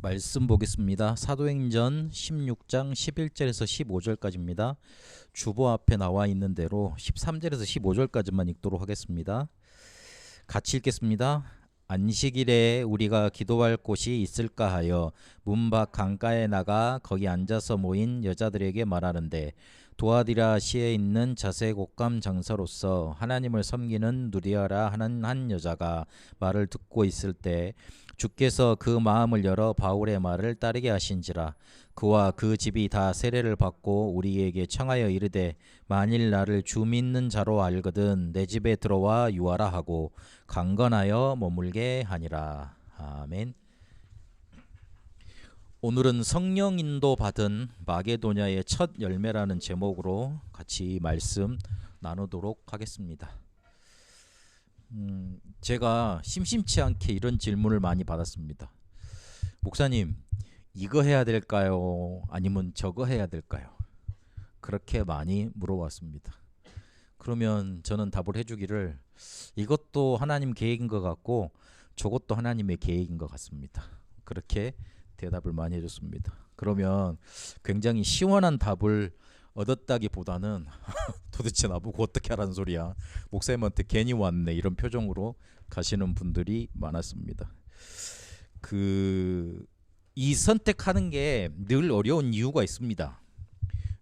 말씀 보겠습니다. 사도행전 16장 11절에서 15절까지입니다. 주보 앞에 나와 있는 대로 13절에서 15절까지만 읽도록 하겠습니다. 같이 읽겠습니다. 안식일에 우리가 기도할 곳이 있을까 하여 문 밖 강가에 나가 거기 앉아서 모인 여자들에게 말하는데, 도아디라시에 있는 자색옥감 장사로서 하나님을 섬기는 누리아라 하는 한 여자가 말을 듣고 있을 때 주께서 그 마음을 열어 바울의 말을 따르게 하신지라. 그와 그 집이 다 세례를 받고 우리에게 청하여 이르되, 만일 나를 주 믿는 자로 알거든 내 집에 들어와 유하라 하고 강건하여 머물게 하니라. 아멘. 오늘은 성령 인도 받은 마게도냐의 첫 열매라는 제목으로 같이 말씀 나누도록 하겠습니다. 제가 심심치 않게 이런 질문을 많이 받았습니다. 목사님, 이거 해야 될까요? 아니면 저거 해야 될까요? 그렇게 많이 물어봤습니다. 그러면 저는 답을 해주기를, 이것도 하나님 계획인 것 같고 저것도 하나님의 계획인 것 같습니다. 그렇게 대답을 많이 해줬습니다. 그러면 굉장히 시원한 답을 얻었다기보다는 도대체 나보고 어떻게 하라는 소리야, 목사님한테 괜히 왔네, 이런 표정으로 가시는 분들이 많았습니다. 이 선택하는 게 늘 어려운 이유가 있습니다.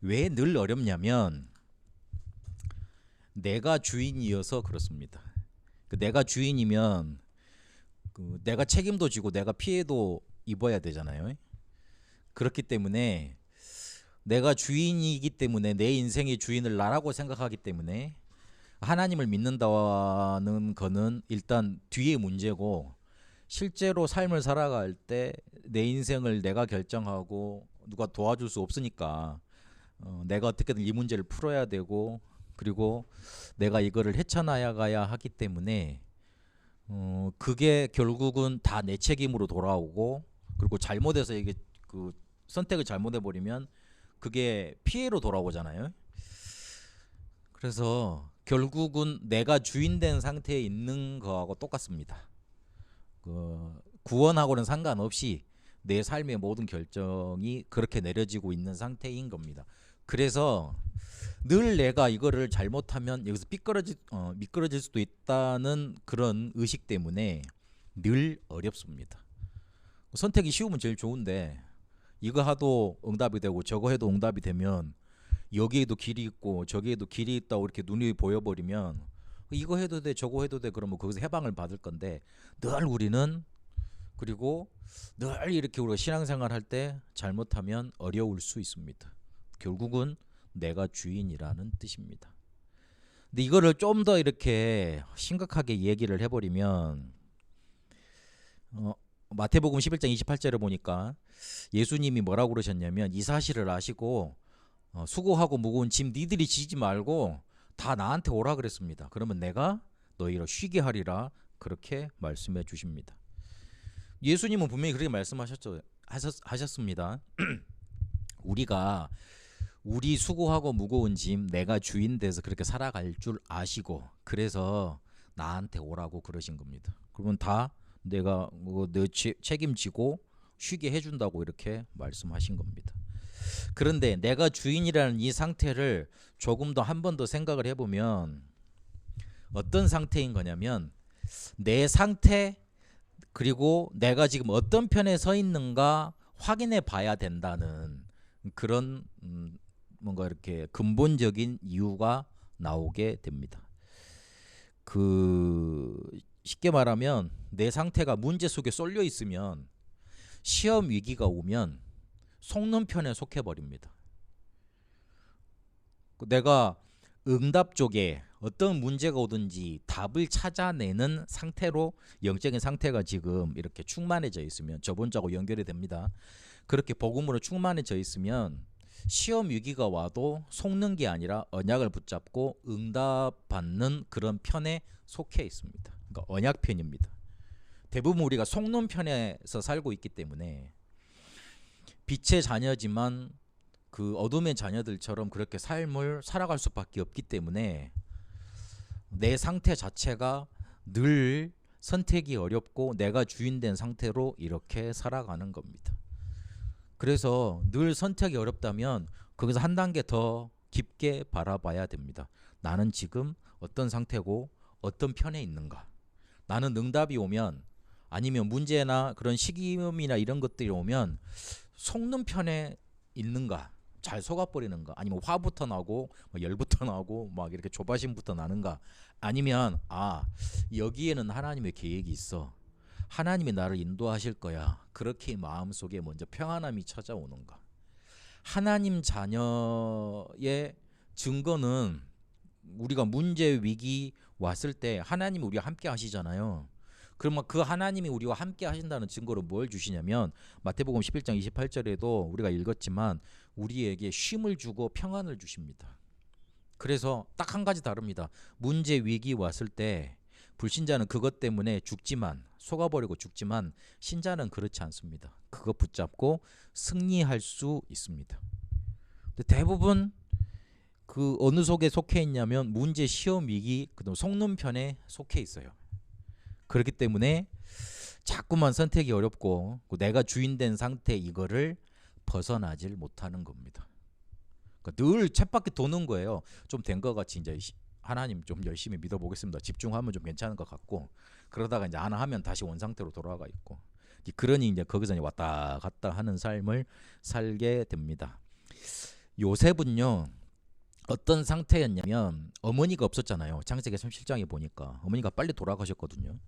왜 늘 어렵냐면 내가 주인이어서 그렇습니다. 내가 주인이면 내가 책임도 지고 내가 피해도 입어야 되잖아요. 그렇기 때문에 내가 주인이기 때문에 내 인생의 주인을 나라고 생각하기 때문에 하나님을 믿는다는 거는 일단 뒤의 문제고, 실제로 삶을 살아갈 때 내 인생을 내가 결정하고 누가 도와줄 수 없으니까 내가 어떻게든 이 문제를 풀어야 되고, 그리고 내가 이거를 헤쳐나가야 하기 때문에 그게 결국은 다 내 책임으로 돌아오고, 그리고 잘못해서 이게 선택을 잘못해버리면 그게 피해로 돌아오잖아요. 그래서 결국은 내가 주인된 상태에 있는 거하고 똑같습니다. 구원하고는 상관없이 내 삶의 모든 결정이 그렇게 내려지고 있는 상태인 겁니다. 그래서 늘 내가 이거를 잘못하면 여기서 미끄러질 수도 있다는 그런 의식 때문에 늘 어렵습니다. 선택이 쉬우면 제일 좋은데, 이거 하도 응답이 되고 저거 해도 응답이 되면 여기에도 길이 있고 저기에도 길이 있다고 이렇게 눈이 보여버리면 이거 해도 돼 저거 해도 돼 그러면 거기서 해방을 받을 건데, 늘 우리는, 그리고 늘 이렇게 우리가 신앙생활 할 때 잘못하면 어려울 수 있습니다. 결국은 내가 주인이라는 뜻입니다. 근데 이거를 좀 더 이렇게 심각하게 얘기를 해버리면 마태복음 11장 28절에 보니까 예수님이 뭐라고 그러셨냐면, 이 사실을 아시고 수고하고 무거운 짐 니들이 지지 말고 다 나한테 오라 그랬습니다. 그러면 내가 너희를 쉬게 하리라, 그렇게 말씀해 주십니다. 예수님은 분명히 그렇게 하셨습니다. 우리 수고하고 무거운 짐 내가 주인 돼서 그렇게 살아갈 줄 아시고, 그래서 나한테 오라고 그러신 겁니다. 그러면 다 내가 내 책임지고 쉬게 해준다고 이렇게 말씀하신 겁니다. 그런데 내가 주인이라는 이 상태를 조금 더 한 번 더 생각을 해보면 어떤 상태인 거냐면, 내 상태, 그리고 내가 지금 어떤 편에 서 있는가 확인해 봐야 된다는 그런 뭔가 이렇게 근본적인 이유가 나오게 됩니다. 쉽게 말하면 내 상태가 문제 속에 쏠려 있으면 시험 위기가 오면 속는 편에 속해 버립니다. 내가 응답 쪽에 어떤 문제가 오든지 답을 찾아내는 상태로, 영적인 상태가 지금 이렇게 충만해져 있으면, 저번주하고 연결이 됩니다. 그렇게 복음으로 충만해져 있으면 시험 위기가 와도 속는 게 아니라 언약을 붙잡고 응답받는 그런 편에 속해 있습니다. 그러니까 언약편입니다. 대부분 우리가 속는 편에서 살고 있기 때문에 빛의 자녀지만 그 어둠의 자녀들처럼 그렇게 삶을 살아갈 수밖에 없기 때문에 내 상태 자체가 늘 선택이 어렵고 내가 주인된 상태로 이렇게 살아가는 겁니다. 그래서 늘 선택이 어렵다면 거기서 한 단계 더 깊게 바라봐야 됩니다. 나는 지금 어떤 상태고 어떤 편에 있는가. 나는 응답이 오면 아니면 문제나 그런 시기음이나 이런 것들이 오면 속는 편에 있는가, 잘 속아버리는가, 아니면 화부터 나고 열부터 나고 막 이렇게 조바심부터 나는가, 아니면 여기에는 하나님의 계획이 있어, 하나님이 나를 인도하실 거야, 그렇게 마음속에 먼저 평안함이 찾아오는가. 하나님 자녀의 증거는 우리가 문제 위기 왔을 때 하나님이 우리와 함께 하시잖아요. 그러면 그 하나님이 우리와 함께 하신다는 증거로 뭘 주시냐면 마태복음 11장 28절에도 우리가 읽었지만 우리에게 쉼을 주고 평안을 주십니다. 그래서 딱 한 가지 다릅니다. 문제 위기 왔을 때 불신자는 그것 때문에 죽지만, 속아버리고 죽지만, 신자는 그렇지 않습니다. 그거 붙잡고 승리할 수 있습니다. 근데 대부분 그 어느 속에 속해 있냐면 문제, 시험, 위기, 그다음 속는 편에 속해 있어요. 그렇기 때문에 자꾸만 선택이 어렵고 내가 주인된 상태, 이거를 벗어나질 못하는 겁니다. 그러니까 늘 쳇바퀴 도는 거예요. 좀 된 것 같이 이제 하나님 좀 열심히 믿어보겠습니다. 집중하면 좀 괜찮은 것 같고, 그러다가 이제 안 하면 다시 원 상태로 돌아가 있고, 그러니 이제 거기서 이제 왔다 갔다 하는 삶을 살게 됩니다. 요셉은요, 어떤 상태였냐면 어머니가 없었잖아요. 창세기 37장에 보니까 어머니가 빨리 돌아가셨거든요.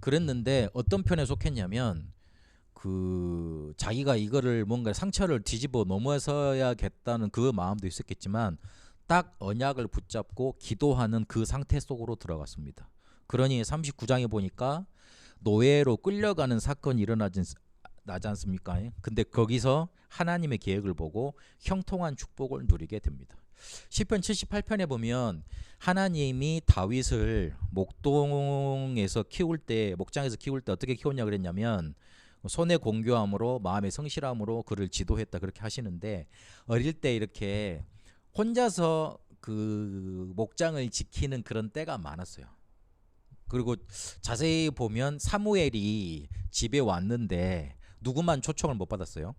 그랬는데 어떤 편에 속했냐면 그 자기가 이거를 뭔가 상처를 뒤집어 넘어서야겠다는 그 마음도 있었겠지만 딱 언약을 붙잡고 기도하는 그 상태 속으로 들어갔습니다. 그러니 39장에 보니까 노예로 끌려가는 사건이 나지 않습니까? 근데 거기서 하나님의 계획을 보고 형통한 축복을 누리게 됩니다. 시편 78편에 보면 하나님이 다윗을 목장에서 키울 때 어떻게 키웠냐 그랬냐면 손에 공교함으로 마음에 성실함으로 그를 지도했다, 그렇게 하시는데, 어릴 때 이렇게 혼자서 그 목장을 지키는 그런 때가 많았어요. 그리고 자세히 보면 사무엘이 집에 왔는데 누구만 초청을 못 받았어요?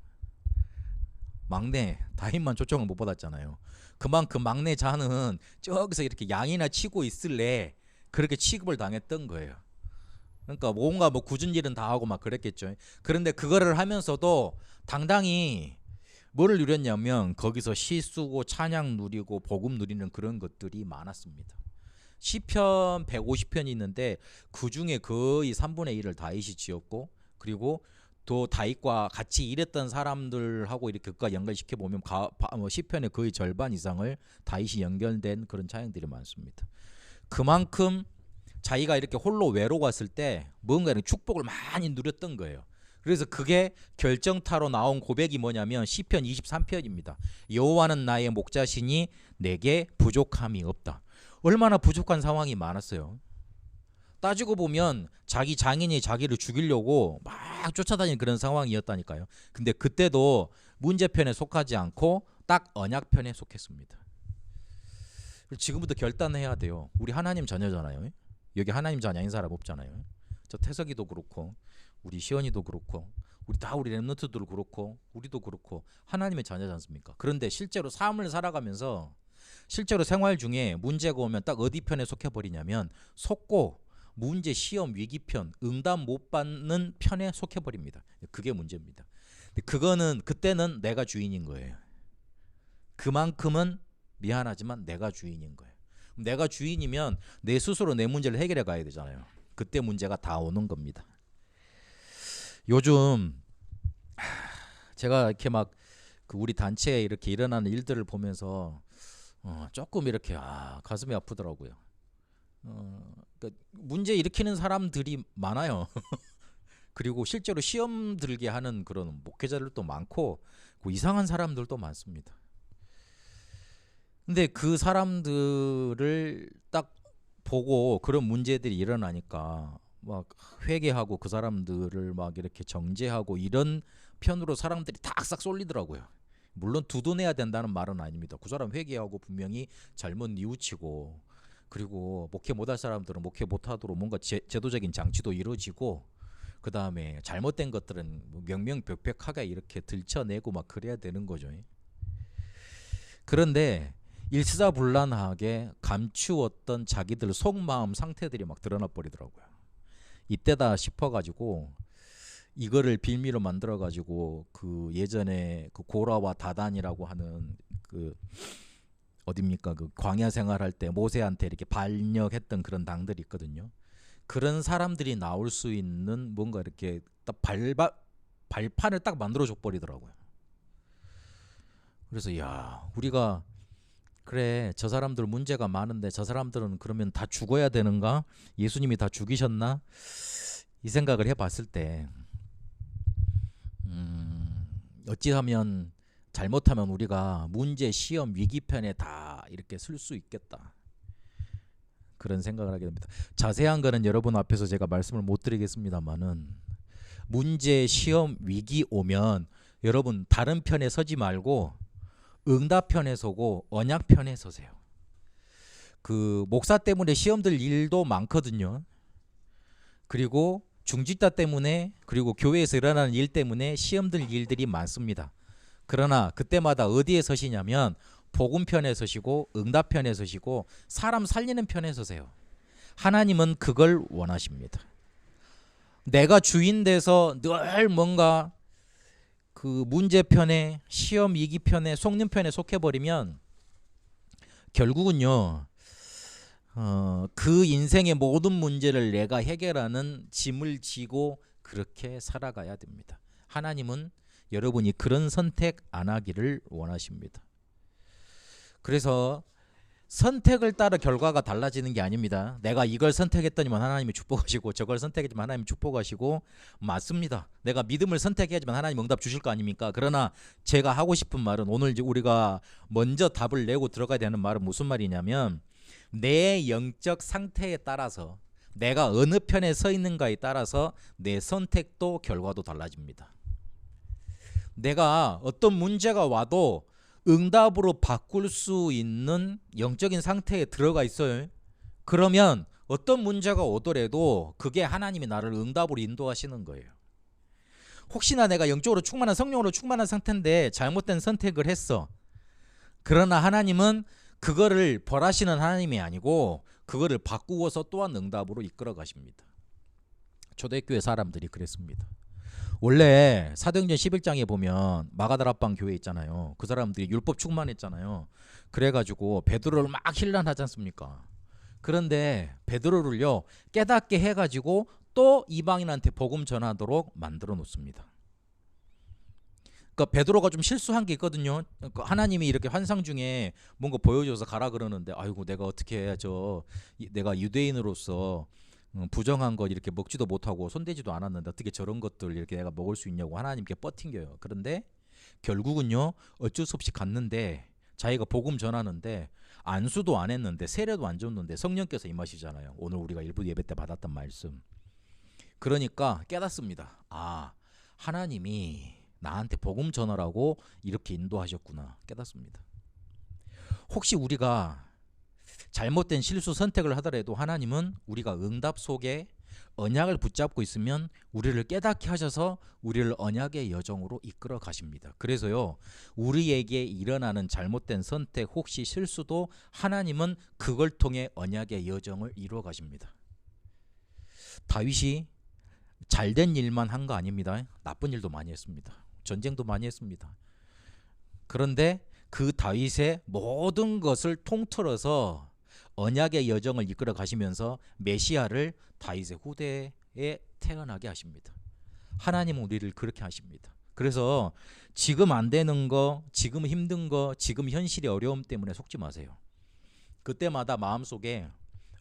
막내 다윗만 초청을 못 받았잖아요. 그만큼 막내 자는 저기서 이렇게 양이나 치고 있을래 그렇게 취급을 당했던 거예요. 그러니까 뭔가 굳은 일은 다 하고 막 그랬겠죠. 그런데 그거를 하면서도 당당히 뭐를 누렸냐면 거기서 시 쓰고 찬양 누리고 복음 누리는 그런 것들이 많았습니다. 시편 150편이 있는데 그 중에 거의 3분의 1을 다윗이 지었고, 그리고 또 다윗과 같이 일했던 사람들하고 이렇게 그가 연결시켜 보면 시편의 거의 절반 이상을 다윗이 연결된 그런 찬양들이 많습니다. 그만큼 자기가 이렇게 홀로 외로웠을 때 뭔가 이런 축복을 많이 누렸던 거예요. 그래서 그게 결정타로 나온 고백이 뭐냐면 시편 23편입니다. 여호와는 나의 목자시니 내게 부족함이 없다. 얼마나 부족한 상황이 많았어요. 따지고 보면 자기 장인이 자기를 죽이려고 막 쫓아다니는 그런 상황이었다니까요. 근데 그때도 문제편에 속하지 않고 딱 언약편에 속했습니다. 지금부터 결단해야 돼요. 우리 하나님 자녀잖아요. 여기 하나님 자녀 아닌 사람 없잖아요. 저 태석이도 그렇고 우리 시원이도 그렇고 우리 랩런트도 그렇고 우리도 그렇고 하나님의 자녀지 않습니까? 그런데 실제로 삶을 살아가면서 실제로 생활 중에 문제가 오면 딱 어디 편에 속해버리냐면 속고 문제, 시험, 위기편, 응답 못 받는 편에 속해버립니다. 그게 문제입니다. 그때는 내가 주인인 거예요. 그만큼은 미안하지만 내가 주인인 거예요. 내가 주인이면 내 스스로 내 문제를 해결해 가야 되잖아요. 그때 문제가 다 오는 겁니다. 요즘 제가 이렇게 막 우리 단체에 이렇게 일어나는 일들을 보면서 조금 이렇게 가슴이 아프더라고요. 그러니까 문제 일으키는 사람들이 많아요. 그리고 실제로 시험 들게 하는 그런 목회자들도 많고 이상한 사람들도 많습니다. 근데 그 사람들을 딱 보고 그런 문제들이 일어나니까 막 회개하고 그 사람들을 막 이렇게 정죄하고 이런 편으로 사람들이 탁싹 쏠리더라고요. 물론 두둔해야 된다는 말은 아닙니다. 그 사람 회개하고 분명히 잘못 뉘우치고 그리고 목회 못할 사람들은 목회 못하도록 뭔가 제도적인 장치도 이루어지고, 그 다음에 잘못된 것들은 명명백백하게 이렇게 들춰내고 막 그래야 되는 거죠. 그런데 일사불란하게 감추었던 자기들 속마음 상태들이 막 드러나 버리더라고요. 이때다 싶어가지고 이거를 빌미로 만들어가지고 그 예전에 그 고라와 다단이라고 하는 그 어딥니까, 그 광야 생활할 때 모세한테 이렇게 반역했던 그런 당들이 있거든요. 그런 사람들이 나올 수 있는 뭔가 이렇게 딱 발판을 딱 만들어줘 버리더라고요. 그래서 야, 우리가 그래, 저 사람들 문제가 많은데 저 사람들은 그러면 다 죽어야 되는가? 예수님이 다 죽이셨나? 이 생각을 해봤을 때 어찌하면 잘못하면 우리가 문제, 시험, 위기편에 다 이렇게 쓸 수 있겠다, 그런 생각을 하게 됩니다. 자세한 거는 여러분 앞에서 제가 말씀을 못 드리겠습니다만은, 문제, 시험, 위기 오면 여러분 다른 편에 서지 말고 응답 편에 서고 언약 편에 서세요. 그 목사 때문에 시험 들 일도 많거든요. 그리고 중직자 때문에, 그리고 교회에서 일어나는 일 때문에 시험 들 일들이 많습니다. 그러나 그때마다 어디에 서시냐면 복음 편에 서시고 응답 편에 서시고 사람 살리는 편에 서세요. 하나님은 그걸 원하십니다. 내가 주인 돼서 늘 뭔가 그 문제 편에, 시험 위기 편에, 속는 편에 속해버리면 결국은요, 그 인생의 모든 문제를 내가 해결하는 짐을 지고 그렇게 살아가야 됩니다. 하나님은 여러분이 그런 선택 안 하기를 원하십니다. 그래서 선택을 따라 결과가 달라지는 게 아닙니다. 내가 이걸 선택했더니만 하나님이 축복하시고 저걸 선택했지만 하나님이 축복하시고, 맞습니다. 내가 믿음을 선택해야지만 하나님 응답 주실 거 아닙니까? 그러나 제가 하고 싶은 말은, 오늘 이제 우리가 먼저 답을 내고 들어가야 되는 말은 무슨 말이냐면, 내 영적 상태에 따라서 내가 어느 편에 서 있는가에 따라서 내 선택도 결과도 달라집니다. 내가 어떤 문제가 와도 응답으로 바꿀 수 있는 영적인 상태에 들어가 있어요. 그러면 어떤 문제가 오더라도 그게 하나님이 나를 응답으로 인도하시는 거예요. 혹시나 내가 영적으로 충만한, 성령으로 충만한 상태인데 잘못된 선택을 했어. 그러나 하나님은 그거를 벌하시는 하나님이 아니고 그거를 바꾸어서 또한 응답으로 이끌어 가십니다. 초대교회 사람들이 그랬습니다. 원래 사도행전 11장에 보면 마가다락방 교회 있잖아요. 그 사람들이 율법 충만했잖아요. 그래가지고 베드로를 막 힐난하지 않습니까? 그런데 베드로를요 깨닫게 해가지고 또 이방인한테 복음 전하도록 만들어 놓습니다. 그러니까 베드로가 좀 실수한 게 있거든요. 그러니까 하나님이 이렇게 환상 중에 뭔가 보여줘서 가라 그러는데, 아이고 내가 어떻게 내가 유대인으로서 부정한 것 이렇게 먹지도 못하고 손대지도 않았는데 어떻게 저런 것들 이렇게 내가 먹을 수 있냐고 하나님께 뻗팅겨요. 그런데 결국은요 어쩔 수 없이 갔는데, 자기가 복음 전하는데 안수도 안 했는데 세례도 안 줬는데 성령께서 임하시잖아요. 오늘 우리가 일부 예배 때 받았던 말씀. 그러니까 깨닫습니다. 아, 하나님이 나한테 복음 전하라고 이렇게 인도하셨구나 깨닫습니다. 혹시 우리가 잘못된 실수 선택을 하더라도 하나님은 우리가 응답 속에 언약을 붙잡고 있으면 우리를 깨닫게 하셔서 우리를 언약의 여정으로 이끌어 가십니다. 그래서요 우리에게 일어나는 잘못된 선택, 혹시 실수도 하나님은 그걸 통해 언약의 여정을 이루어 가십니다. 다윗이 잘된 일만 한 거 아닙니다. 나쁜 일도 많이 했습니다. 전쟁도 많이 했습니다. 그런데 그 다윗의 모든 것을 통틀어서 언약의 여정을 이끌어 가시면서 메시아를 다윗의 후대에 태어나게 하십니다. 하나님은 우리를 그렇게 하십니다. 그래서 지금 안 되는 거, 지금 힘든 거, 지금 현실의 어려움 때문에 속지 마세요. 그때마다 마음속에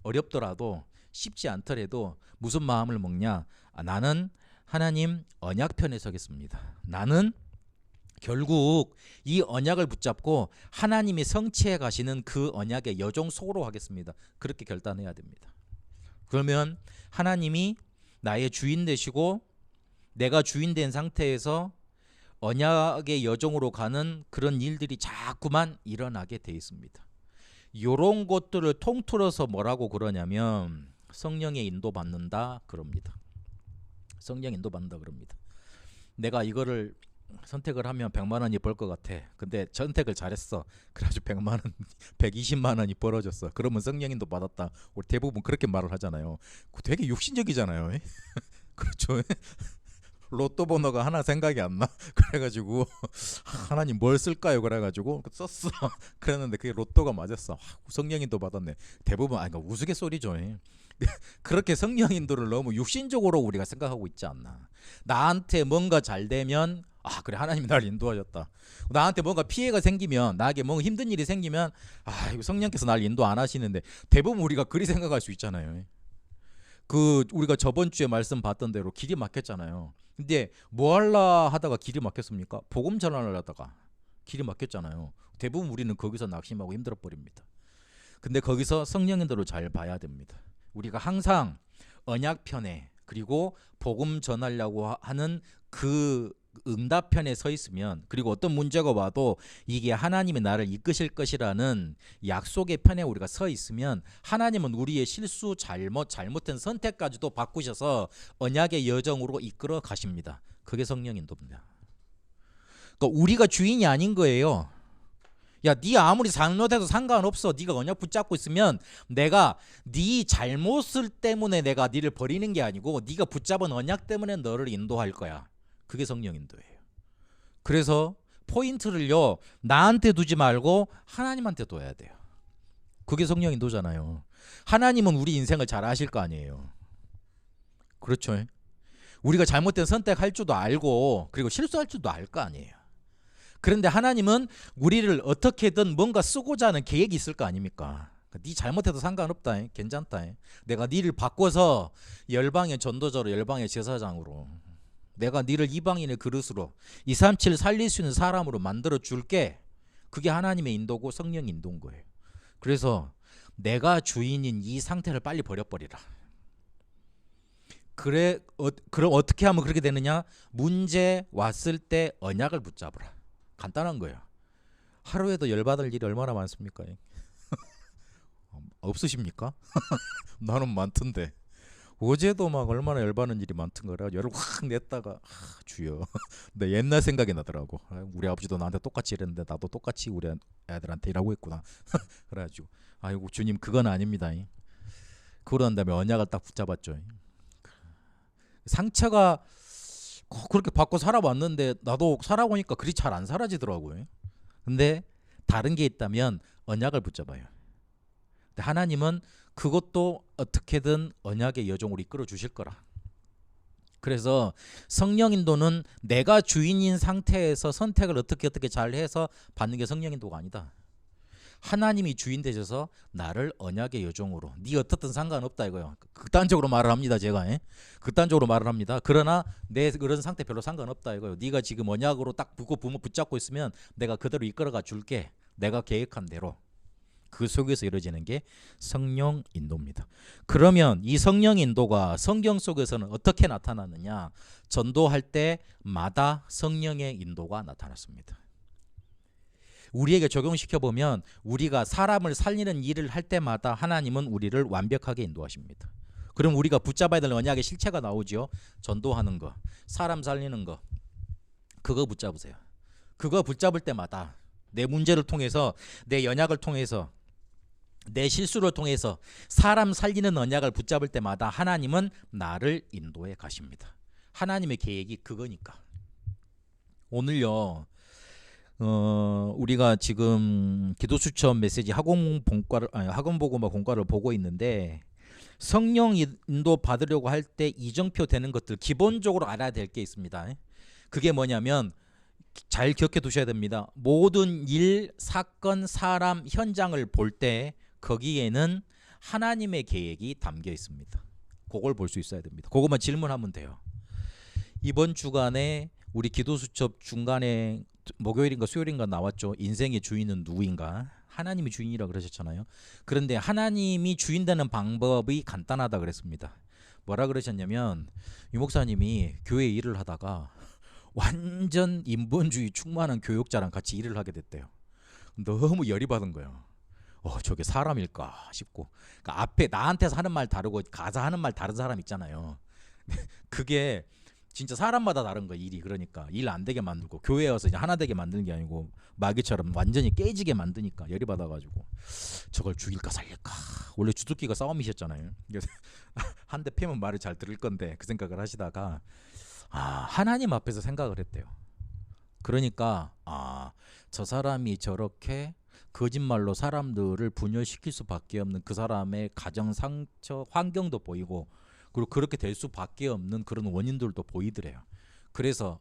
어렵더라도 쉽지 않더라도 무슨 마음을 먹냐? 나는 하나님 언약 편에 서겠습니다. 나는 결국 이 언약을 붙잡고 하나님이 성취해 가시는 그 언약의 여정 속으로 하겠습니다. 그렇게 결단해야 됩니다. 그러면 하나님이 나의 주인 되시고 내가 주인 된 상태에서 언약의 여정으로 가는 그런 일들이 자꾸만 일어나게 돼 있습니다. 요런 것들을 통틀어서 뭐라고 그러냐면 성령의 인도 받는다 그럽니다. 성령 인도 받는다 그럽니다. 내가 이거를 선택을 하면 100만 원이 벌 것 같아. 근데 선택을 잘했어. 그래가지고 100만 원, 120만 원이 벌어졌어. 그러면 성령 인도 받았다. 우리 대부분 그렇게 말을 하잖아요. 되게 육신적이잖아요. 그렇죠. 로또 번호가 하나 생각이 안 나. 그래가지고 하나님 뭘 쓸까요? 그래가지고 썼어. 그랬는데 그게 로또가 맞았어. 성령인도 받았네. 대부분 그러니까 우스갯소리죠. 그렇게 성령인도를 너무 육신적으로 우리가 생각하고 있지 않나. 나한테 뭔가 잘 되면 그래 하나님이 나를 인도하셨다. 나한테 뭔가 피해가 생기면 나에게 뭔가 힘든 일이 생기면 이거 성령께서 나를 인도 안 하시는데 대부분 우리가 그리 생각할 수 있잖아요. 우리가 저번 주에 말씀 봤던 대로 길이 막혔잖아요. 근데 뭐 할라 하다가 길이 막혔습니까? 복음 전하려다가 길이 막혔잖아요. 대부분 우리는 거기서 낙심하고 힘들어 버립니다. 근데 거기서 성령 인도를 잘 봐야 됩니다. 우리가 항상 언약편에 그리고 복음 전하려고 하는 그 응답편에 서 있으면, 그리고 어떤 문제가 와도 이게 하나님이 나를 이끄실 것이라는 약속의 편에 우리가 서 있으면 하나님은 우리의 실수, 잘못된 선택까지도 바꾸셔서 언약의 여정으로 이끌어 가십니다. 그게 성령 인도입니다. 그러니까 우리가 주인이 아닌 거예요. 야, 네 아무리 잘못해도 상관없어. 네가 언약 붙잡고 있으면 내가 네 잘못을 때문에 내가 네를 버리는 게 아니고 네가 붙잡은 언약 때문에 너를 인도할 거야. 그게 성령 인도예요. 그래서 포인트를요, 나한테 두지 말고 하나님한테 둬야 돼요. 그게 성령 인도잖아요. 하나님은 우리 인생을 잘 아실 거 아니에요. 그렇죠? 우리가 잘못된 선택할 줄도 알고 그리고 실수할 줄도 알 거 아니에요. 그런데 하나님은 우리를 어떻게든 뭔가 쓰고자 하는 계획이 있을 거 아닙니까? 네 잘못해도 상관없다. 괜찮다. 내가 네를 바꿔서 열방의 전도자로, 열방의 제사장으로, 내가 네를 이방인의 그릇으로 237 살릴 수 있는 사람으로 만들어 줄게. 그게 하나님의 인도고 성령 인도인 거예요. 그래서 내가 주인인 이 상태를 빨리 버려버리라. 그래, 그럼 어떻게 하면 그렇게 되느냐? 문제 왔을 때 언약을 붙잡으라. 간단한 거예요. 하루에도 열받을 일이 얼마나 많습니까? 없으십니까? 나는 많던데. 어제도 막 얼마나 열받는 일이 많던 거라 열을 확 냈다가 주여 내 옛날 생각이 나더라고. 우리 아버지도 나한테 똑같이 이랬는데 나도 똑같이 우리 애들한테 이라고 했구나. 그래가지고 아이고 주님 그건 아닙니다. 그러는 다음에 언약을 딱 붙잡았죠. 상처가 그렇게 받고 살아왔는데 나도 살아보니까 그리 잘 안 사라지더라고요. 근데 다른 게 있다면 언약을 붙잡아요. 근데 하나님은 그것도 어떻게든 언약의 여정으로 이끌어 주실 거라. 그래서 성령 인도는 내가 주인인 상태에서 선택을 어떻게 잘 해서 받는 게 성령 인도가 아니다. 하나님이 주인 되셔서 나를 언약의 여정으로, 네 어떻든 상관없다 이거요. 극단적으로 말을 합니다. 제가 극단적으로 말을 합니다. 그러나 내 그런 상태 별로 상관없다 이거요. 네가 지금 언약으로 딱 붙잡고 있으면 내가 그대로 이끌어가 줄게. 내가 계획한 대로. 그 속에서 이루어지는 게 성령 인도입니다. 그러면 이 성령 인도가 성경 속에서는 어떻게 나타나느냐? 전도할 때마다 성령의 인도가 나타났습니다. 우리에게 적용시켜보면 우리가 사람을 살리는 일을 할 때마다 하나님은 우리를 완벽하게 인도하십니다. 그럼 우리가 붙잡아야 될 언약의 실체가 나오죠. 전도하는 거, 사람 살리는 거, 그거 붙잡으세요. 그거 붙잡을 때마다 내 문제를 통해서, 내 연약을 통해서, 내 실수를 통해서 사람 살리는 언약을 붙잡을 때마다 하나님은 나를 인도해 가십니다. 하나님의 계획이 그거니까. 오늘요, 우리가 지금 기도수첩 메시지 학원보고마 공과를 보고 있는데, 성령 인도 받으려고 할 때 이정표 되는 것들 기본적으로 알아야 될 게 있습니다. 그게 뭐냐면 잘 기억해 두셔야 됩니다. 모든 일, 사건, 사람, 현장을 볼 때 거기에는 하나님의 계획이 담겨 있습니다. 그걸 볼 수 있어야 됩니다. 그것만 질문하면 돼요. 이번 주간에 우리 기도수첩 중간에 목요일인가 수요일인가 나왔죠. 인생의 주인은 누구인가? 하나님이 주인이라 그러셨잖아요. 그런데 하나님이 주인 되는 방법이 간단하다 그랬습니다. 뭐라 그러셨냐면, 유 목사님이 교회 일을 하다가 완전 인본주의 충만한 교육자랑 같이 일을 하게 됐대요. 너무 열이 받은 거예요. 저게 사람일까 싶고, 그러니까 앞에 나한테서 하는 말 다르고 가서 하는 말 다른 사람 있잖아요. 그게 진짜 사람마다 다른 거야, 일이. 그러니까 일 안 되게 만들고, 교회에 와서 이제 하나 되게 만드는 게 아니고 마귀처럼 완전히 깨지게 만드니까 열이 받아가지고 저걸 죽일까 살릴까. 원래 주특기가 싸움이셨잖아요. 그래서 한 대 패면 말을 잘 들을 건데 그 생각을 하시다가 하나님 앞에서 생각을 했대요. 그러니까 저 사람이 저렇게 거짓말로 사람들을 분열시킬 수밖에 없는, 그 사람의 가정 상처 환경도 보이고, 그리고 그렇게 될 수밖에 없는 그런 원인들도 보이더래요. 그래서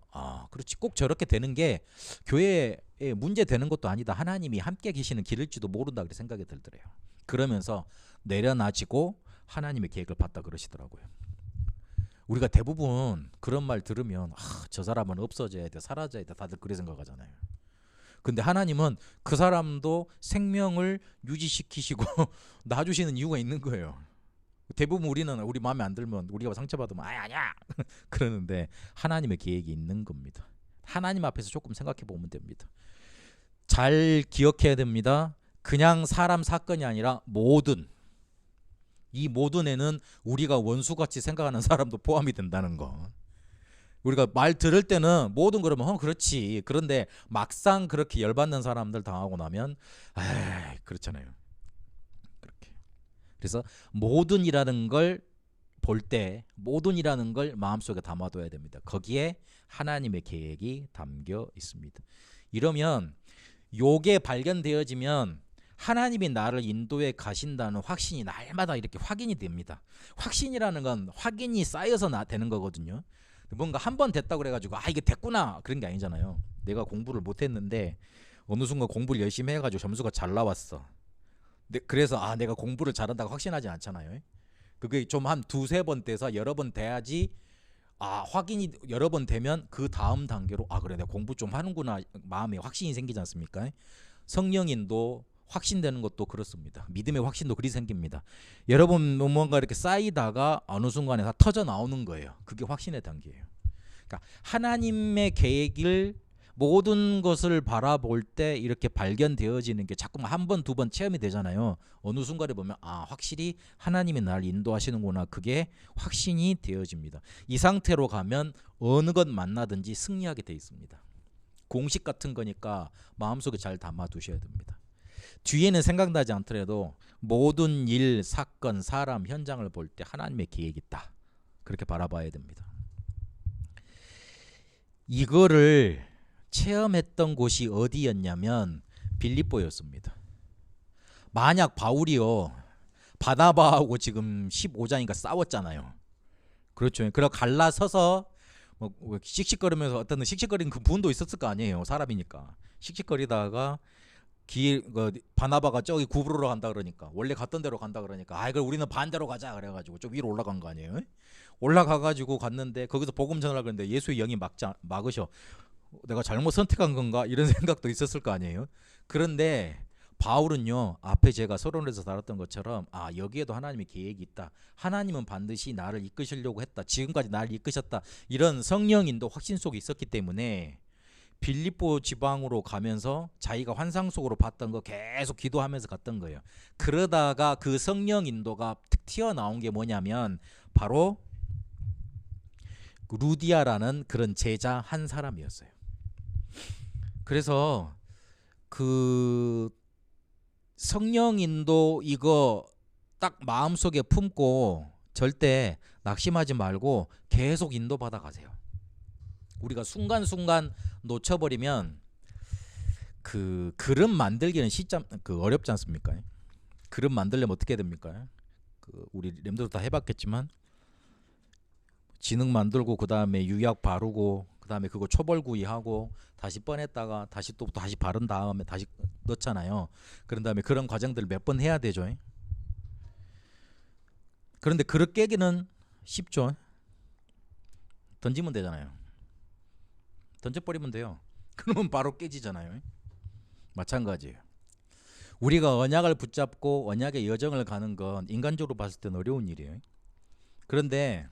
그렇지, 꼭 저렇게 되는 게 교회에 문제 되는 것도 아니다, 하나님이 함께 계시는 길일지도 모른다, 그렇게 생각이 들더래요. 그러면서 내려놔지고 하나님의 계획을 봤다 그러시더라고요. 우리가 대부분 그런 말 들으면 저 사람은 없어져야 돼, 사라져야 돼, 다들 그렇게 생각하잖아요. 근데 하나님은 그 사람도 생명을 유지시키시고 놔주시는 이유가 있는 거예요. 대부분 우리는 우리 마음에 안 들면, 우리가 상처받으면 아니야 그러는데 하나님의 계획이 있는 겁니다. 하나님 앞에서 조금 생각해 보면 됩니다. 잘 기억해야 됩니다. 그냥 사람 사건이 아니라 이 모든에는 우리가 원수같이 생각하는 사람도 포함이 된다는 거. 우리가 말 들을 때는 모든 그러면 그렇지. 그런데 막상 그렇게 열받는 사람들 당하고 나면 그렇잖아요. 그렇게. 그래서 모든이라는 걸 볼 때 모든이라는 걸 마음속에 담아둬야 됩니다. 거기에 하나님의 계획이 담겨 있습니다. 이러면 요게 발견되어지면 하나님이 나를 인도해 가신다는 확신이 날마다 이렇게 확인이 됩니다. 확신이라는 건 확인이 쌓여서 되는 거거든요. 뭔가 한 번 됐다고 그래가지고 이게 됐구나 그런 게 아니잖아요. 내가 공부를 못했는데 어느 순간 공부를 열심히 해가지고 점수가 잘 나왔어. 그래서 내가 공부를 잘한다고 확신하지 않잖아요. 그게 좀 한 두세 번 돼서 여러 번 돼야지 확인이 여러 번 되면 그 다음 단계로 그래 내가 공부 좀 하는구나, 마음에 확신이 생기지 않습니까? 성령인도 확신되는 것도 그렇습니다. 믿음의 확신도 그리 생깁니다. 여러분 뭔가 이렇게 쌓이다가 어느 순간에 다 터져 나오는 거예요. 그게 확신의 단계예요. 그러니까 하나님의 계획을 모든 것을 바라볼 때 이렇게 발견되어지는 게 자꾸만 한 번, 두 번 체험이 되잖아요. 어느 순간에 보면 확실히 하나님이 나를 인도하시는구나, 그게 확신이 되어집니다. 이 상태로 가면 어느 것 만나든지 승리하게 돼 있습니다. 공식 같은 거니까 마음속에 잘 담아두셔야 됩니다. 뒤에는 생각나지 않더라도 모든 일, 사건, 사람, 현장을 볼 때 하나님의 계획이 있다, 그렇게 바라봐야 됩니다. 이거를 체험했던 곳이 어디였냐면 빌립보였습니다. 만약 바울이요 바나바하고 지금 15장인가 싸웠잖아요. 그렇죠. 그래 갈라서서 씩씩거리면서 어떤 씩씩거리는 그 분도 있었을 거 아니에요. 사람이니까 씩씩거리다가 바나바가 저기 구부러러 간다 그러니까, 원래 갔던 데로 간다 그러니까 그럼 우리는 반대로 가자 그래가지고 좀 위로 올라간 거 아니에요. 올라가가지고 갔는데 거기서 복음 전하려고 했는데 예수의 영이 막으셔. 내가 잘못 선택한 건가 이런 생각도 있었을 거 아니에요. 그런데 바울은요, 앞에 제가 서론에서 다뤘던 것처럼 여기에도 하나님의 계획이 있다, 하나님은 반드시 나를 이끄시려고 했다, 지금까지 나를 이끄셨다, 이런 성령인도 확신 속에 있었기 때문에 빌립보 지방으로 가면서 자기가 환상 속으로 봤던 거 계속 기도하면서 갔던 거예요. 그러다가 그 성령 인도가 툭 튀어나온 게 뭐냐면 바로 루디아라는 그런 제자 한 사람이었어요. 그래서 그 성령 인도 이거 딱 마음속에 품고 절대 낙심하지 말고 계속 인도받아 가세요. 우리가 순간순간 놓쳐버리면 그 그릇 만들기는 어렵지 않습니까? 그릇 만들려면 어떻게 됩니까? 우리 렘들도 다 해봤겠지만 진흙 만들고 그 다음에 유약 바르고 그 다음에 그거 초벌구이하고 다시 꺼냈다가 다시 바른 다음에 다시 넣잖아요. 그런 다음에 그런 과정들을 몇 번 해야 되죠. 그런데 그릇 깨기는 쉽죠. 던지면 되잖아요. 던져버리면 돼요. 그러면 바로 깨지잖아요. 마찬가지예요. 우리가 언약을 붙잡고 언약의 여정을 가는 건 인간적으로 봤을 때는 어려운 일이에요. 그런데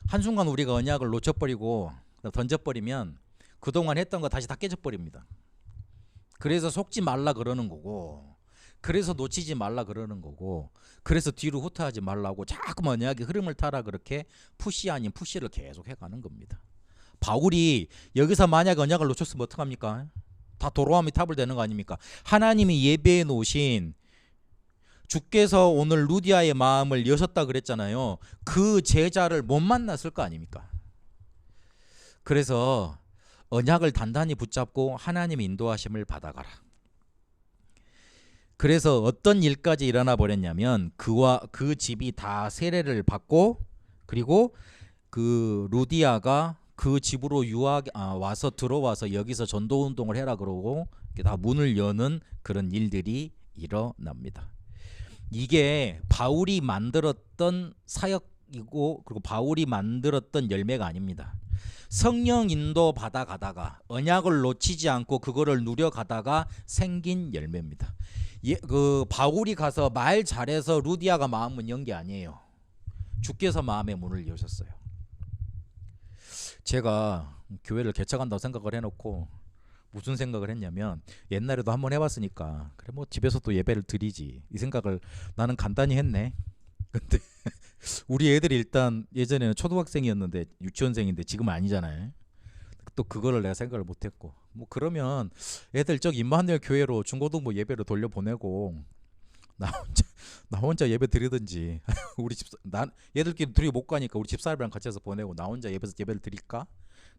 한순간 우리가 언약을 놓쳐버리고 던져버리면 그동안 했던 거 다시 다 깨져버립니다. 그래서 속지 말라 그러는 거고, 그래서 놓치지 말라 그러는 거고, 그래서 뒤로 후퇴하지 말라고 자꾸 언약의 흐름을 타라 그렇게 푸시 아닌 푸시를 계속 해가는 겁니다. 바울이 여기서 만약 언약을 놓쳤으면 어떡합니까? 다 도로함이 탑을 되는 거 아닙니까? 하나님이 예배해 놓으신, 주께서 오늘 루디아의 마음을 여셨다 그랬잖아요. 그 제자를 못 만났을 거 아닙니까? 그래서 언약을 단단히 붙잡고 하나님의 인도하심을 받아가라. 그래서 어떤 일까지 일어나 버렸냐면, 그와 그 집이 다 세례를 받고, 그리고 그 루디아가 그 집으로 와서 들어와서 여기서 전도 운동을 해라 그러고 다 문을 여는 그런 일들이 일어납니다. 이게 바울이 만들었던 사역이고, 그리고 바울이 만들었던 열매가 아닙니다. 성령 인도 받아가다가 언약을 놓치지 않고 그거를 누려가다가 생긴 열매입니다. 그 바울이 가서 말 잘해서 루디아가 마음문 연 게 아니에요. 주께서 마음의 문을 여셨어요. 제가 교회를 개척한다고 생각을 해놓고 무슨 생각을 했냐면, 옛날에도 한번 해봤으니까 그래 뭐 집에서 또 예배를 드리지, 이 생각을 나는 간단히 했네. 근데 우리 애들이 일단 예전에는 초등학생이었는데 유치원생인데 지금은 아니잖아요. 또 그거를 내가 생각을 못했고, 뭐 그러면 애들 저기 임마누엘 교회로 중고등부 예배를 돌려보내고 나 혼자 예배 드리든지 우리 집 난 얘들끼리 둘이 못 가니까 우리 집사람이랑 같이 해서 보내고 나 혼자 예배를 드릴까?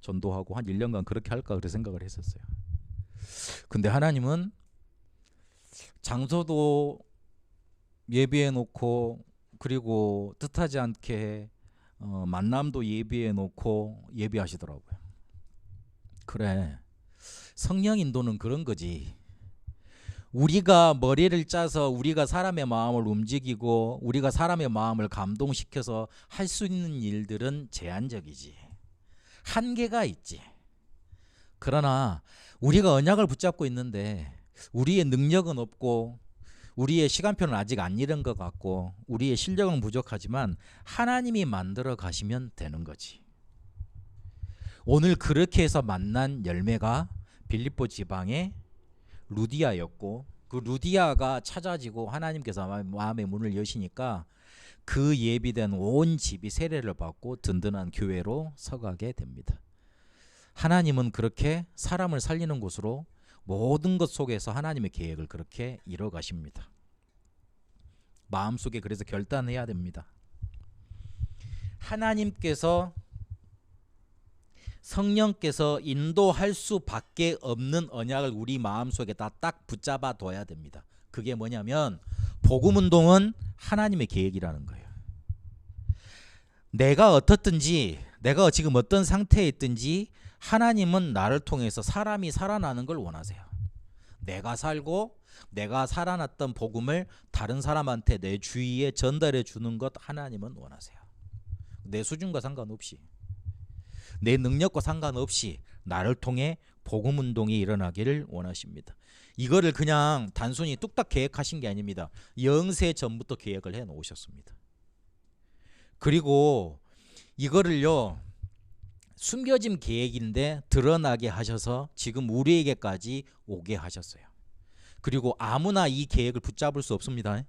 전도하고 한 1년간 그렇게 할까 그렇게 생각을 했었어요. 근데 하나님은 장소도 예비해 놓고, 그리고 뜻하지 않게 만남도 예비해 놓고 예비하시더라고요. 그래, 성령 인도는 그런 거지. 우리가 머리를 짜서 우리가 사람의 마음을 움직이고 우리가 사람의 마음을 감동시켜서 할 수 있는 일들은 제한적이지, 한계가 있지. 그러나 우리가 언약을 붙잡고 있는데 우리의 능력은 없고 우리의 시간표는 아직 안 이른 것 같고 우리의 실력은 부족하지만 하나님이 만들어 가시면 되는 거지. 오늘 그렇게 해서 만난 열매가 빌립보 지방의 루디아였고, 그 루디아가 찾아지고 하나님께서 마음의 문을 여시니까 그 예비된 온 집이 세례를 받고 든든한 교회로 서가게 됩니다. 하나님은 그렇게 사람을 살리는 곳으로 모든 것 속에서 하나님의 계획을 그렇게 이뤄 가십니다. 마음속에 그래서 결단해야 됩니다. 하나님께서, 성령께서 인도할 수밖에 없는 언약을 우리 마음속에 다 딱 붙잡아 둬야 됩니다. 그게 뭐냐면 복음 운동은 하나님의 계획이라는 거예요. 내가 어떻든지, 내가 지금 어떤 상태에 있든지 하나님은 나를 통해서 사람이 살아나는 걸 원하세요. 내가 살고 내가 살아났던 복음을 다른 사람한테 내 주위에 전달해 주는 것 하나님은 원하세요. 내 수준과 상관없이, 내 능력과 상관없이 나를 통해 복음 운동이 일어나기를 원하십니다. 이거를 그냥 단순히 뚝딱 계획하신 게 아닙니다. 영세 전부터 계획을 해 놓으셨습니다. 그리고 이거를요, 숨겨진 계획인데 드러나게 하셔서 지금 우리에게까지 오게 하셨어요. 그리고 아무나 이 계획을 붙잡을 수 없습니다.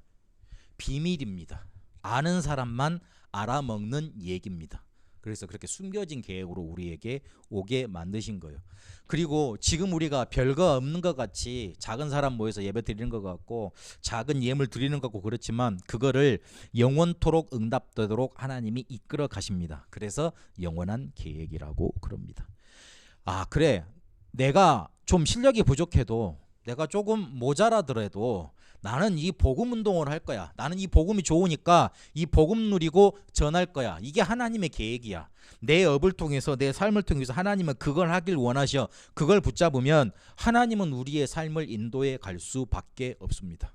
비밀입니다. 아는 사람만 알아먹는 얘기입니다. 그래서 그렇게 숨겨진 계획으로 우리에게 오게 만드신 거예요. 그리고 지금 우리가 별거 없는 것 같이 작은 사람 모여서 예배 드리는 것 같고 작은 예물 드리는 것 같고 그렇지만 그거를 영원토록 응답되도록 하나님이 이끌어 가십니다. 그래서 영원한 계획이라고 그럽니다. 아, 그래, 내가 좀 실력이 부족해도, 내가 조금 모자라더라도 나는 이 복음 운동을 할 거야. 나는 이 복음이 좋으니까 이 복음 누리고 전할 거야. 이게 하나님의 계획이야. 내 업을 통해서, 내 삶을 통해서 하나님은 그걸 하길 원하셔. 그걸 붙잡으면 하나님은 우리의 삶을 인도해 갈 수밖에 없습니다.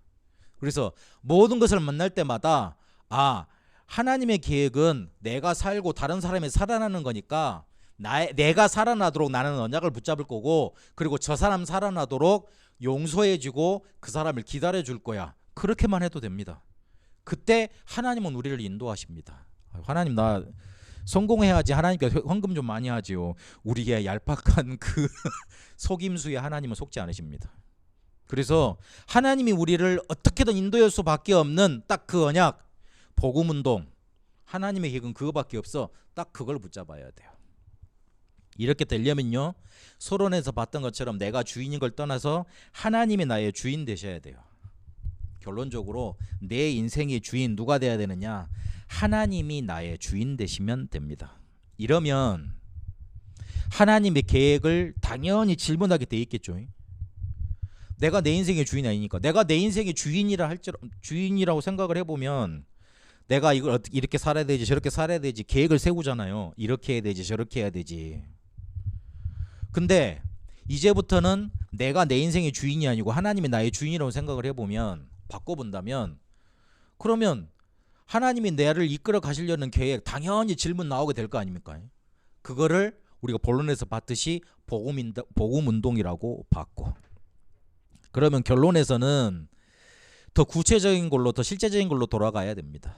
그래서 모든 것을 만날 때마다 하나님의 계획은 내가 살고 다른 사람이 살아나는 거니까 내가 살아나도록 나는 언약을 붙잡을 거고, 그리고 저 사람 살아나도록 용서해주고 그 사람을 기다려줄 거야. 그렇게만 해도 됩니다. 그때 하나님은 우리를 인도하십니다. 하나님, 나 성공해야지, 하나님께 헌금 좀 많이 하지요. 우리의 얄팍한 그 속임수에 하나님은 속지 않으십니다. 그래서 하나님이 우리를 어떻게든 인도할 수밖에 없는 딱 그 언약, 복음운동. 하나님의 계획은 그거밖에 없어. 딱 그걸 붙잡아야 돼요. 이렇게 되려면요, 서론에서 봤던 것처럼 내가 주인인 걸 떠나서 하나님이 나의 주인 되셔야 돼요. 결론적으로 내 인생의 주인 누가 돼야 되느냐? 하나님이 나의 주인 되시면 됩니다. 이러면 하나님의 계획을 당연히 질문하게 돼 있겠죠. 내가 내 인생의 주인이 아니니까. 내가 내 인생의 주인이라고 생각을 해보면 내가 이걸 이렇게 살아야 되지 저렇게 살아야 되지 계획을 세우잖아요. 이렇게 해야 되지 저렇게 해야 되지. 근데 이제부터는 내가 내 인생의 주인이 아니고 하나님이 나의 주인이라고 생각을 해보면, 바꿔본다면, 그러면 하나님이 나를 이끌어 가시려는 계획 당연히 질문 나오게 될 거 아닙니까? 그거를 우리가 본론에서 봤듯이 복음운동이라고 봤고, 그러면 결론에서는 더 구체적인 걸로, 더 실제적인 걸로 돌아가야 됩니다.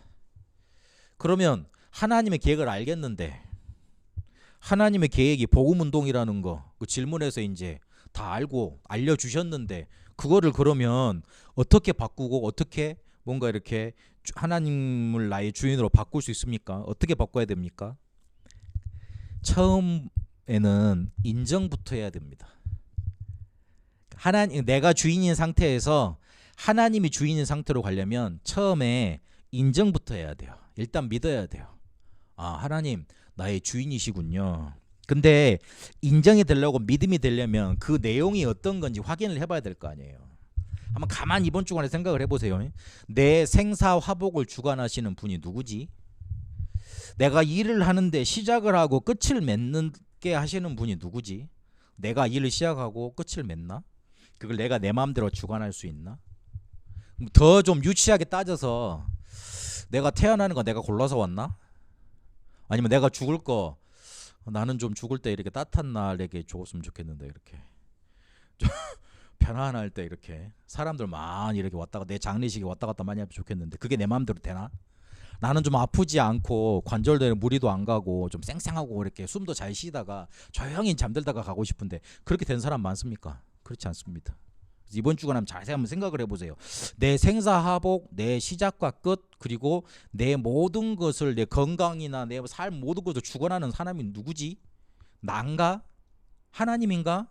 그러면 하나님의 계획을 알겠는데, 하나님의 계획이 복음운동이라는 거, 그 질문에서 이제 다 알고 알려주셨는데, 그거를 그러면 어떻게 바꾸고 어떻게 뭔가 이렇게 하나님을 나의 주인으로 바꿀 수 있습니까? 어떻게 바꿔야 됩니까? 처음에는 인정부터 해야 됩니다. 내가 주인인 상태에서 하나님이 주인인 상태로 가려면 처음에 인정부터 해야 돼요. 일단 믿어야 돼요. 아, 하나님 나의 주인이시군요. 근데 인정이 되려고, 믿음이 되려면 그 내용이 어떤 건지 확인을 해봐야 될 거 아니에요. 한번 가만히 이번 주간에 생각을 해보세요. 내 생사화복을 주관하시는 분이 누구지? 내가 일을 하는데 시작을 하고 끝을 맺게 하시는 분이 누구지? 내가 일을 시작하고 끝을 맺나? 그걸 내가 내 마음대로 주관할 수 있나? 더 좀 유치하게 따져서 내가 태어나는 거 내가 골라서 왔나? 아니면 내가 죽을 거, 나는 좀 죽을 때 이렇게 따뜻한 날에게 죽었으면 좋겠는데, 이렇게 좀 편안할 때 이렇게 사람들 많이 이렇게 왔다가 내 장례식에 왔다 갔다 많이 하면 좋겠는데, 그게 내 마음대로 되나? 나는 좀 아프지 않고 관절에 무리도 안 가고 좀 쌩쌩하고 이렇게 숨도 잘 쉬다가 조용히 잠들다가 가고 싶은데, 그렇게 된 사람 많습니까? 그렇지 않습니다. 이번 주간 한번 자세히 한번 생각을 해보세요. 내 생사화복, 내 시작과 끝, 그리고 내 모든 것을, 내 건강이나 내 삶 모든 것을 주관하는 사람이 누구지? 난가? 하나님인가?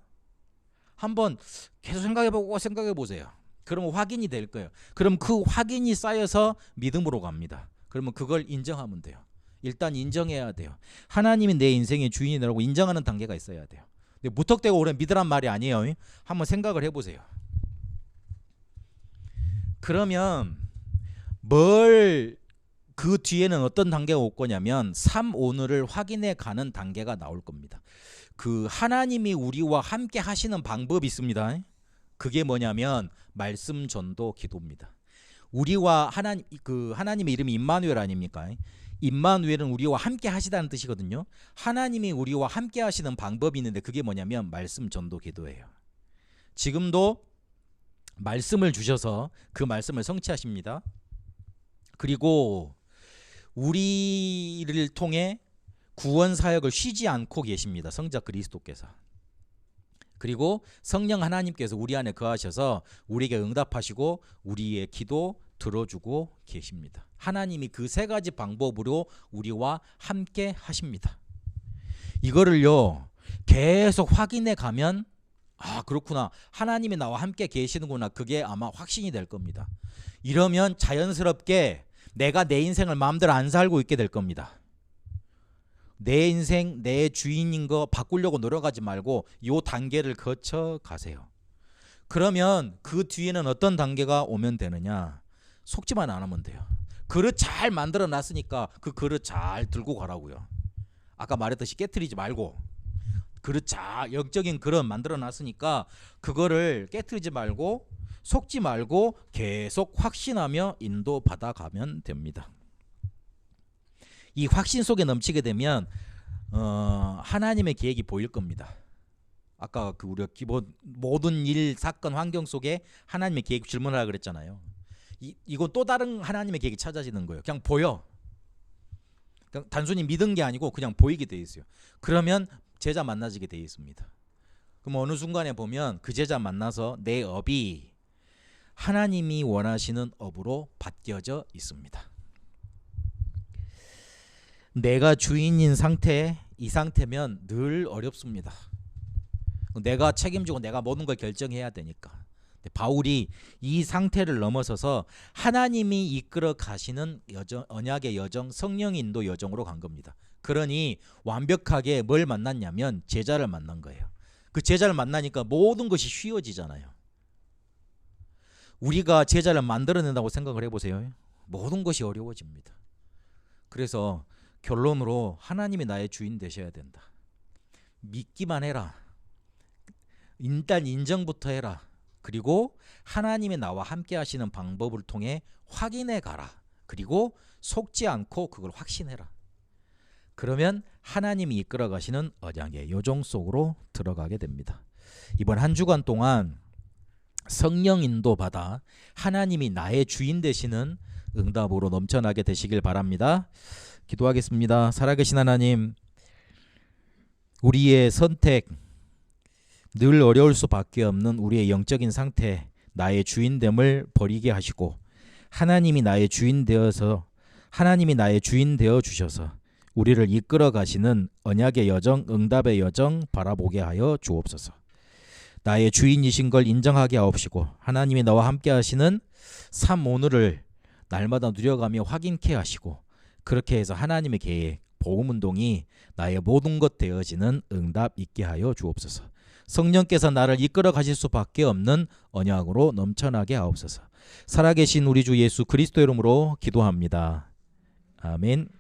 한번 계속 생각해보세요. 그러면 확인이 될 거예요. 그럼 그 확인이 쌓여서 믿음으로 갑니다. 그러면 그걸 인정하면 돼요. 일단 인정해야 돼요. 하나님이 내 인생의 주인이라고 인정하는 단계가 있어야 돼요. 근데 무턱대고 오래 믿으란 말이 아니에요. 한번 생각을 해보세요. 그러면 그 뒤에는 어떤 단계가 올 거냐면 3오늘을 확인해 가는 단계가 나올 겁니다. 그 하나님이 우리와 함께 하시는 방법이 있습니다. 그게 뭐냐면 말씀 전도 기도입니다. 우리와 하나님의 이름이 임마누엘 아닙니까? 임마누엘은 우리와 함께 하시다는 뜻이거든요. 하나님이 우리와 함께 하시는 방법이 있는데 그게 뭐냐면 말씀 전도 기도예요. 지금도 말씀을 주셔서 그 말씀을 성취하십니다. 그리고 우리를 통해 구원 사역을 쉬지 않고 계십니다. 성자 그리스도께서. 그리고 성령 하나님께서 우리 안에 거하셔서 우리에게 응답하시고 우리의 기도 들어주고 계십니다. 하나님이 그 세 가지 방법으로 우리와 함께 하십니다. 이거를요 계속 확인해 가면, 아, 그렇구나, 하나님이 나와 함께 계시는구나, 그게 아마 확신이 될 겁니다. 이러면 자연스럽게 내가 내 인생을 마음대로 안 살고 있게 될 겁니다. 내 인생, 내 주인인 거 바꾸려고 노력하지 말고 이 단계를 거쳐 가세요. 그러면 그 뒤에는 어떤 단계가 오면 되느냐? 속지만 않으면 돼요. 그릇 잘 만들어 놨으니까 그 그릇 잘 들고 가라고요. 아까 말했듯이 깨트리지 말고, 그릇 잘 영적인 그릇 만들어 놨으니까 그거를 깨트리지 말고 속지 말고 계속 확신하며 인도받아 가면 됩니다. 이 확신 속에 넘치게 되면 하나님의 계획이 보일 겁니다. 아까 우리가 기본 모든 일, 사건, 환경 속에 하나님의 계획 질문하라 그랬잖아요. 이건 또 다른 하나님의 계획이 찾아지는 거예요. 그냥 보여. 그냥 단순히 믿은 게 아니고 그냥 보이게 돼 있어요. 그러면 제자 만나지게 돼 있습니다. 그럼 어느 순간에 보면 그 제자 만나서 내 업이 하나님이 원하시는 업으로 바뀌어져 있습니다. 내가 주인인 상태, 이 상태면 늘 어렵습니다. 내가 책임지고 내가 모든 걸 결정해야 되니까. 바울이 이 상태를 넘어서서 하나님이 이끌어 가시는 여정, 언약의 여정, 성령 인도 여정으로 간 겁니다. 그러니 완벽하게 뭘 만났냐면 제자를 만난 거예요. 그 제자를 만나니까 모든 것이 쉬워지잖아요. 우리가 제자를 만들어낸다고 생각을 해보세요. 모든 것이 어려워집니다. 그래서 결론으로 하나님이 나의 주인 되셔야 된다. 믿기만 해라. 일단 인정부터 해라. 그리고 하나님이 나와 함께 하시는 방법을 통해 확인해 가라. 그리고 속지 않고 그걸 확신해라. 그러면 하나님이 이끌어 가시는 언약의 요정 속으로 들어가게 됩니다. 이번 한 주간 동안 성령 인도 받아 하나님이 나의 주인 되시는 응답으로 넘쳐나게 되시길 바랍니다. 기도하겠습니다. 살아계신 하나님, 우리의 선택, 늘 어려울 수밖에 없는 우리의 영적인 상태, 나의 주인됨을 버리게 하시고 하나님이 나의 주인 되어 주셔서 우리를 이끌어 가시는 언약의 여정, 응답의 여정 바라보게 하여 주옵소서. 나의 주인이신 걸 인정하게 하옵시고 하나님이 나와 함께 하시는 삶 오늘을 날마다 누려가며 확인케 하시고 그렇게 해서 하나님의 계획, 복음운동이 나의 모든 것 되어지는 응답 있게 하여 주옵소서. 성령께서 나를 이끌어 가실 수밖에 없는 언약으로 넘쳐나게 하옵소서. 살아계신 우리 주 예수 그리스도 이름으로 기도합니다. 아멘.